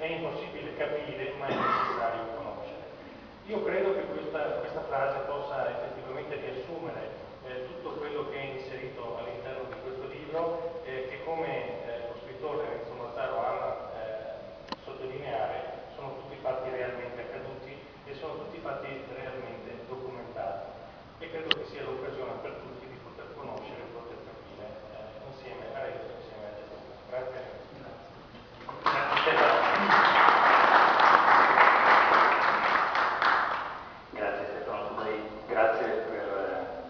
è impossibile capire, ma è necessario conoscere. Io credo che questa frase possa effettivamente riassumere tutto quello che è inserito all'interno di questo libro, che come lo scrittore Renzo Mazzaro ama sottolineare, sono tutti fatti realmente accaduti e sono tutti fatti realmente documentati. E credo che sia l'occasione per tutti di poter conoscere e poter capire insieme a Renzo e insieme a Gesù. Grazie. Grazie Stefano, grazie per,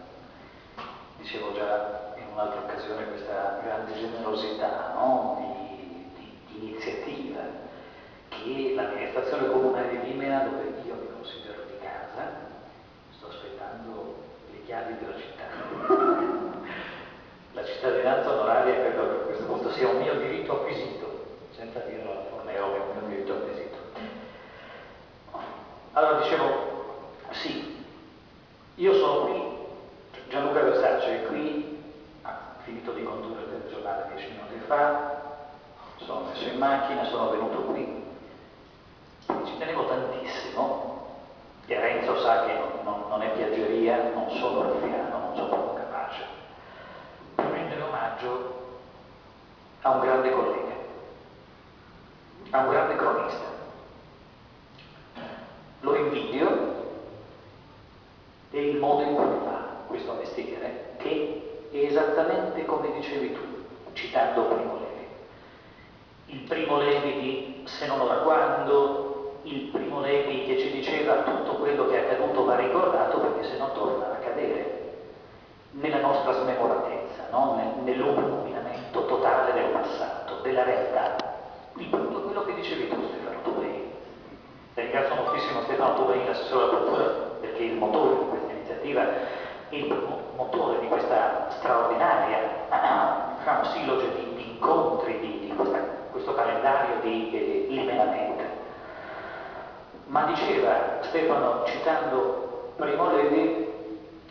dicevo già in un'altra occasione, questa grande generosità, no? di iniziativa che l'amministrazione comunale di Limena, dove io mi considero di casa, sto aspettando le chiavi della città. La cittadinanza onoraria credo che a questo punto sia un mio diritto acquisito, senza dirlo alla Fornero, è un mio diritto acquisito. Allora dicevo, sì, io sono qui, Gianluca Versace è qui, ha finito di condurre il giornale 10 minuti fa, sono messo in macchina, sono venuto qui, ci tenevo tantissimo, e Renzo sa che non è piaggeria, non sono ruffiano, non sono poco capace, per rendere omaggio a un grande collega, a un grande cronista. Lo invidio e il modo in cui fa questo mestiere, che è esattamente come dicevi tu, citando Primo Levi. Il Primo Levi di Se non ora quando, il Primo Levi che ci diceva tutto quello che è accaduto va ricordato perché se no torna a accadere, nella nostra smemoratezza, no? Nell'illuminamento totale del passato, della realtà. Il punto è quello che dicevi tu, Stefano Tubei. Ringrazio moltissimo Stefano Tubei, l'assessore alla cultura, perché è il motore di questa iniziativa, è il motore di questa straordinaria siloge di incontri, di questo calendario di limenamente. Ma diceva Stefano, citando Primo Levi,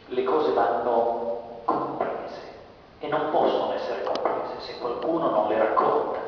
le cose vanno comprese e non possono essere comprese se qualcuno non le racconta.